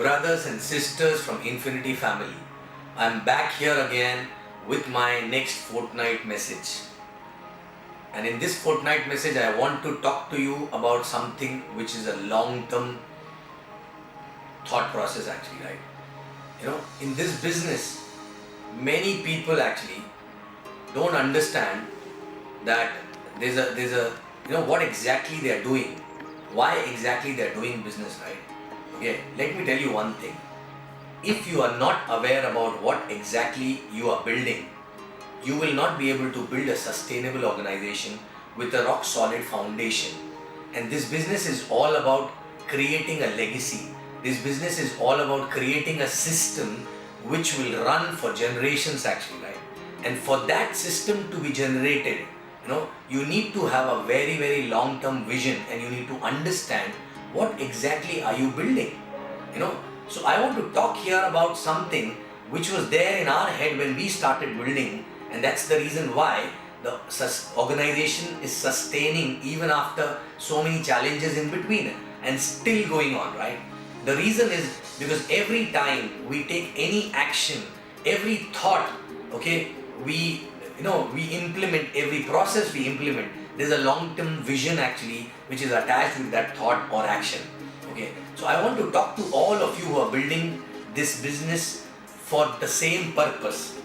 brothers and sisters from Infiniti family. I'm back here again with my next fortnight message. And in this fortnight message, I want to talk to you about something which is a long-term thought process actually, right? In this business, many people actually don't understand that there's a what exactly they are doing, why exactly they are doing business, right? Okay, let me tell you one thing. If you are not aware about what exactly you are building, you will not be able to build a sustainable organization with a rock solid foundation. And this business is all about creating a legacy. This business is all about creating a system which will run for generations actually, right? And for that system to be generated, you need to have a very, very long-term vision, and you need to understand what exactly are you building. So I want to talk here about something which was there in our head when we started building, and that's the reason why the organization is sustaining even after so many challenges in between and still going on, right? The reason is because every time we take any action, every thought, okay, we implement, every process we implement, there's a long-term vision actually which is attached with that thought or action. Okay, so I want to talk to all of you who are building this business for the same purpose.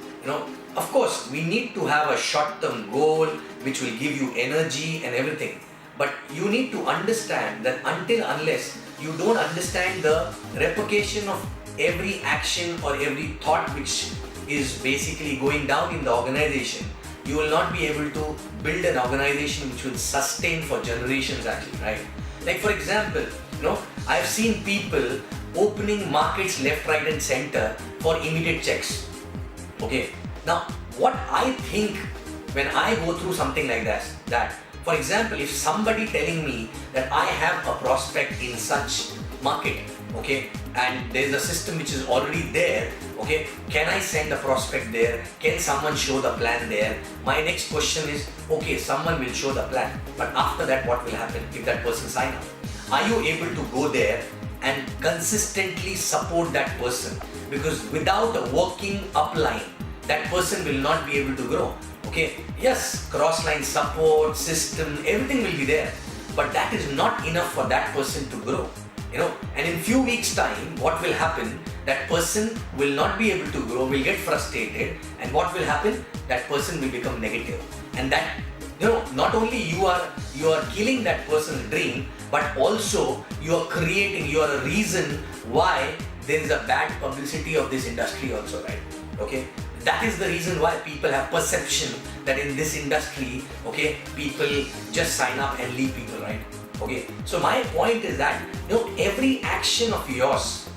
Of course, we need to have a short-term goal which will give you energy and everything. But you need to understand that unless you don't understand the repercussion of every action or every thought which is basically going down in the organization, you will not be able to build an organization which will sustain for generations actually, right? Like for example, I've seen people opening markets left, right and center for immediate checks. Okay, now what I think when I go through something like that for example, if somebody telling me that I have a prospect in such market, okay, and there's a system which is already there, okay, can I send a prospect there? Can someone show the plan there? My next question is, okay, someone will show the plan, but after that what will happen if that person sign up? Are you able to go there and consistently support that person? Because without a working upline, that person will not be able to grow. Okay, yes, cross-line support, system, everything will be there, but that is not enough for that person to grow. And in few weeks time, what will happen? That person will not be able to grow, will get frustrated, and what will happen? That person will become negative. And that, not only you are killing that person's dream, but also you are a reason why there is a bad publicity of this industry also, right? Okay. That is the reason why people have perception that in this industry, okay, people just sign up and leave people, right? Okay, so my point is that, every action of yours,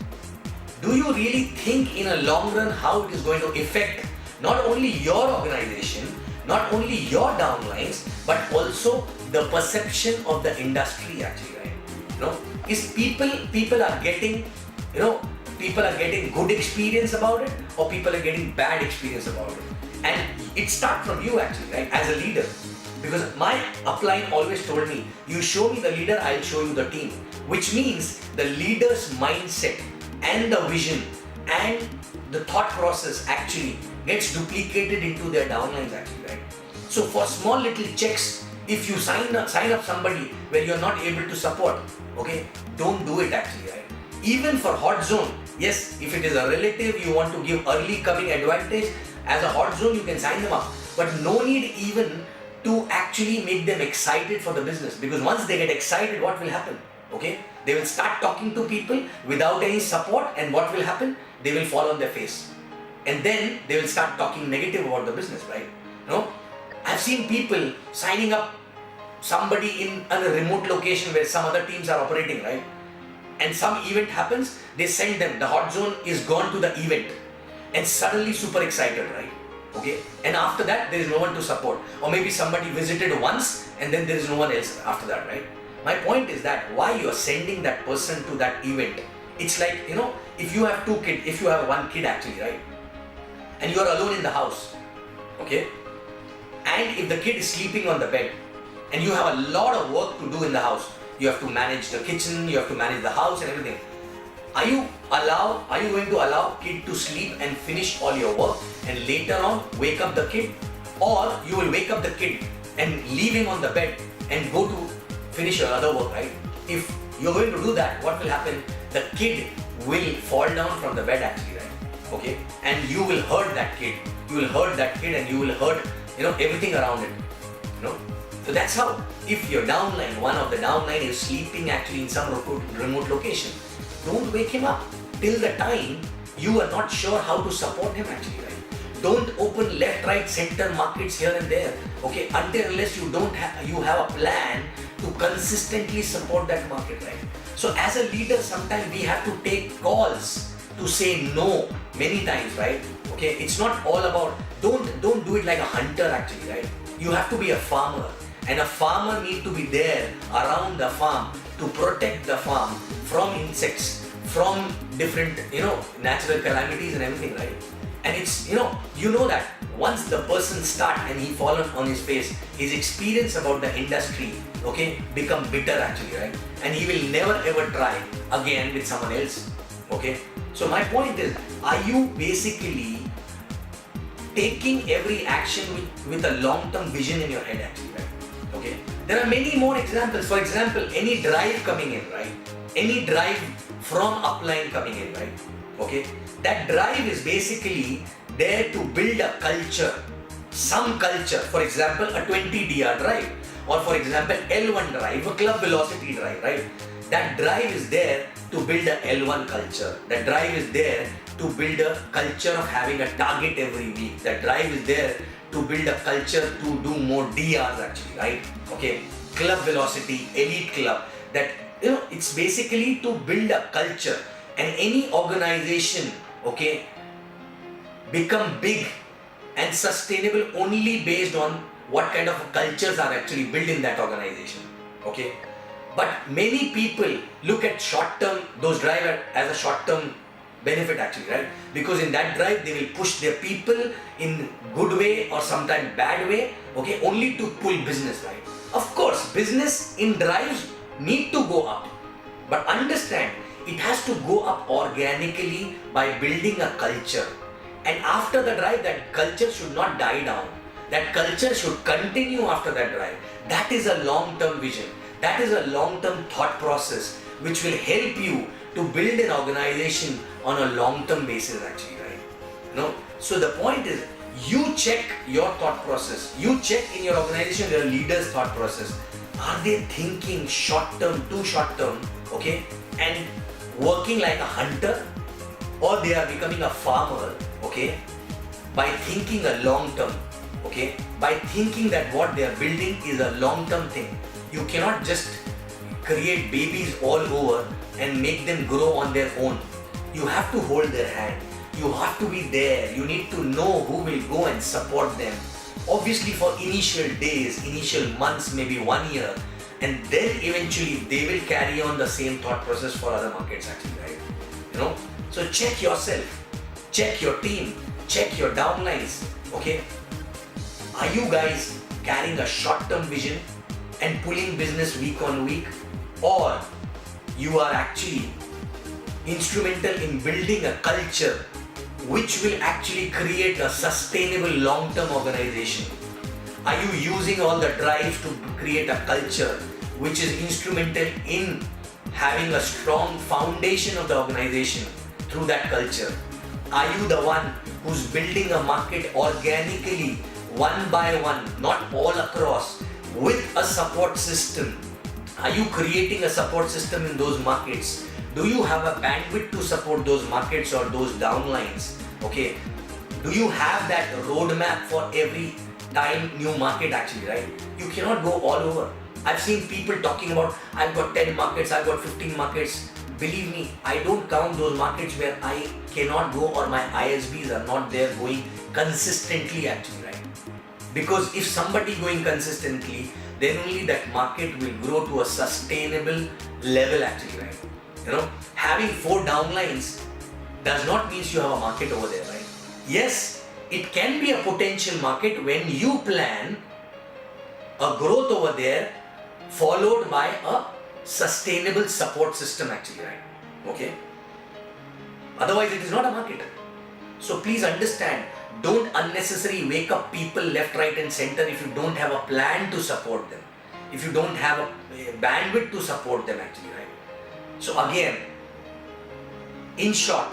do you really think in a long run how it is going to affect not only your organization, not only your downlines, but also the perception of the industry actually, right? Is people are getting, people are getting good experience about it, or people are getting bad experience about it. And it starts from you actually, right, as a leader. Because my upline always told me, you show me the leader, I'll show you the team. Which means the leader's mindset and the vision and the thought process actually gets duplicated into their downlines actually, right? So for small little checks, if you sign up somebody where you're not able to support, okay, don't do it actually, right? Even for hot zone, yes, if it is a relative, you want to give early coming advantage, as a hot zone you can sign them up. But no need even to actually make them excited for the business, because once they get excited, what will happen? Okay, they will start talking to people without any support, and what will happen? They will fall on their face. And then they will start talking negative about the business, right? I've seen people signing up somebody in a remote location where some other teams are operating, right? And some event happens, they send them, the hot zone is gone to the event, and suddenly super excited, right? Okay, and after that there is no one to support, or maybe somebody visited once and then there is no one else after that, right? My point is that why you are sending that person to that event, it's like, if you have two kids, if you have one kid actually, right, and you are alone in the house, okay, and if the kid is sleeping on the bed and you have a lot of work to do in the house, you have to manage the kitchen, you have to manage the house and everything. Are you going to allow kid to sleep and finish all your work and later on wake up the kid? Or you will wake up the kid and leave him on the bed and go to finish your other work, right? If you're going to do that, what will happen? The kid will fall down from the bed actually, right? Okay? And you will hurt that kid. You will hurt that kid and you will hurt, everything around it. So that's how, if your downline, one of the downline is sleeping actually in some remote location, don't wake him up till the time you are not sure how to support him actually, right? Don't open left, right, center markets here and there, okay? Until unless you have a plan to consistently support that market, right? So as a leader, sometimes we have to take calls to say no many times, right? Okay, it's not all about, don't do it like a hunter actually, right? You have to be a farmer, and a farmer need to be there around the farm to protect the farm from insects, from different, natural calamities and everything, right? And it's, that once the person start and he fall on his face, his experience about the industry, okay, become bitter actually, right? And he will never ever try again with someone else, okay? So my point is, are you basically taking every action with a long-term vision in your head actually, right? Okay? There are many more examples. For example, any drive coming in, right? Any drive from upline coming in, right? Okay? That drive is basically there to build a culture, some culture. For example, a 20 DR drive, or for example, L1 drive, a club velocity drive, right? That drive is there to build a L1 culture. That drive is there to build a culture of having a target every week. That drive is there to build a culture to do more DRs actually, right? Okay, club velocity, elite club. That, it's basically to build a culture. And any organization, okay, become big and sustainable only based on what kind of cultures are actually built in that organization, okay? But many people look at short-term, those drive as a short-term benefit actually, right? Because in that drive, they will push their people in good way or sometimes bad way, okay, only to pull business, right? Of course, business in drives need to go up, but understand, it has to go up organically by building a culture. And after the drive, that culture should not die down. That culture should continue after that drive. That is a long-term vision. That is a long-term thought process which will help you to build an organization on a long-term basis actually, right? So the point is, you check your thought process. You check in your organization, your leader's thought process. Are they thinking short-term, too short-term, okay? And working like a hunter, or they are becoming a farmer, okay, by thinking a long term, okay, by thinking that what they are building is a long term thing. You cannot just create babies all over and make them grow on their own. You have to hold their hand. You have to be there. You need to know who will go and support them. Obviously for initial days, initial months, maybe 1 year, and then eventually they will carry on the same thought process for other markets actually, right? So check yourself, check your team, check your downlines, okay? Are you guys carrying a short-term vision and pulling business week on week, or you are actually instrumental in building a culture which will actually create a sustainable long-term organization? Are you using all the drives to create a culture which is instrumental in having a strong foundation of the organization through that culture? Are you the one who's building a market organically, one by one, not all across, with a support system? Are you creating a support system in those markets? Do you have a bandwidth to support those markets or those downlines? Okay. Do you have that roadmap for every time new market actually, right? You cannot go all over. I've seen people talking about, I've got 10 markets, I've got 15 markets. Believe me, I don't count those markets where I cannot go or my ISBs are not there going consistently actually, right? Because if somebody going consistently, then only that market will grow to a sustainable level actually, right? Having 4 downlines does not mean you have a market over there, right? Yes, it can be a potential market when you plan a growth over there followed by a sustainable support system actually, right? Okay. Otherwise, it is not a market. So please understand, don't unnecessarily wake up people left, right and center if you don't have a plan to support them. If you don't have a bandwidth to support them actually, right? So again, in short,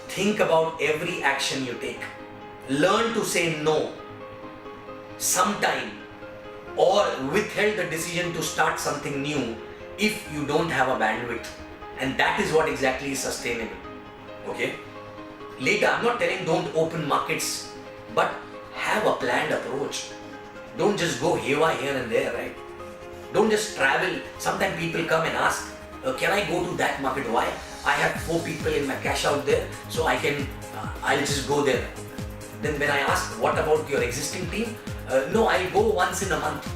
think about every action you take. Learn to say no sometime, or withhold the decision to start something new if you don't have a bandwidth. And that is what exactly is sustainable. Okay? Later, I'm not telling don't open markets, but have a planned approach. Don't just go haywire here and there, right? Don't just travel. Sometimes people come and ask, can I go to that market? Why? I have 4 people in my cash out there, so I'll just go there. Then when I ask, what about your existing team? No, I'll go once in a month.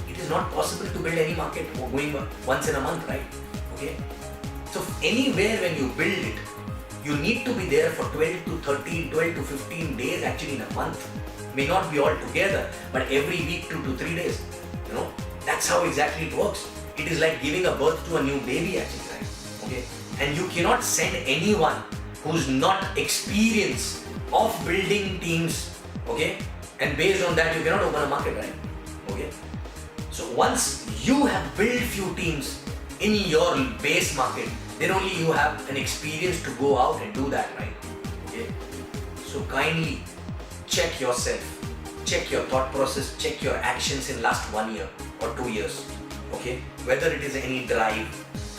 It is not possible to build any market going once in a month, right? Okay. So anywhere when you build it, you need to be there for 12 to 13, 12 to 15 days actually in a month. May not be all together, but every week 2 to 3 days. You know, that's how exactly it works. It is like giving a birth to a new baby actually, right? Okay. And you cannot send anyone who's not experienced of building teams, okay? And based on that, you cannot open a market, right? Okay. So once you have built few teams in your base market, then only you have an experience to go out and do that, right? Okay. So kindly check yourself, check your thought process, check your actions in last 1 year or 2 years. Okay. Whether it is any drive,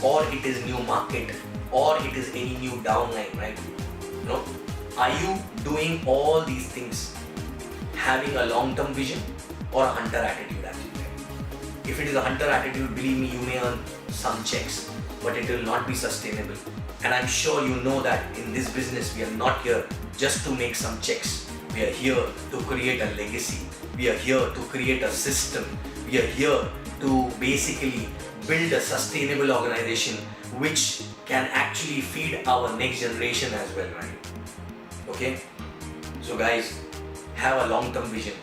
or it is new market, or it is any new downline, right? You know, are you doing all these things having a long-term vision or a hunter attitude actually? Right? If it is a hunter attitude, believe me, you may earn some checks, but it will not be sustainable. And I'm sure you know that in this business, we are not here just to make some checks. We are here to create a legacy. We are here to create a system. We are here to basically build a sustainable organization which can actually feed our next generation as well, right? Okay? So guys, have a long-term vision.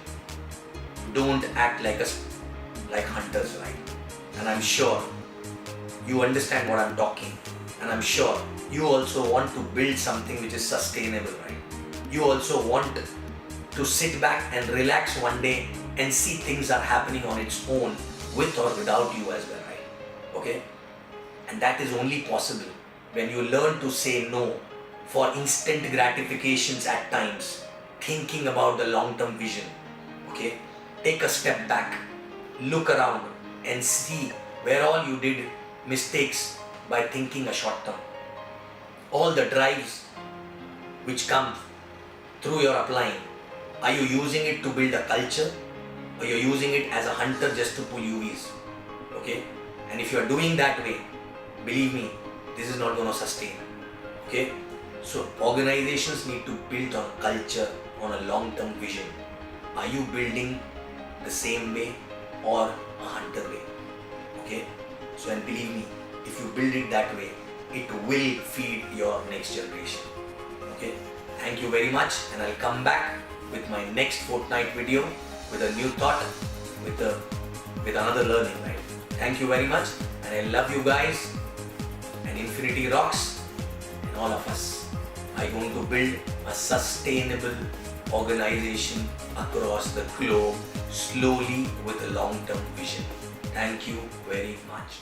Don't act like hunters, right? And I'm sure you understand what I'm talking. And I'm sure you also want to build something which is sustainable, right? You also want to sit back and relax one day and see things are happening on its own with or without you as well, right? Okay? And that is only possible when you learn to say no for instant gratifications at times, thinking about the long-term vision. Okay? Take a step back, look around and see where all you did mistakes by thinking a short term. All the drives which come through your applying, are you using it to build a culture, or you're using it as a hunter just to pull UVs? Okay? And if you're doing that way, believe me, this is not going to sustain. Okay? So organizations need to build on culture, on a long-term vision. Are you building the same way or a hunter way? Okay? So, and believe me, if you build it that way, it will feed your next generation. Okay? Thank you very much, and I'll come back with my next fortnight video with a new thought, with another learning, right? Thank you very much, and I love you guys, and Infiniti rocks, and all of us are going to build a sustainable organization across the globe slowly with a long-term vision. Thank you very much.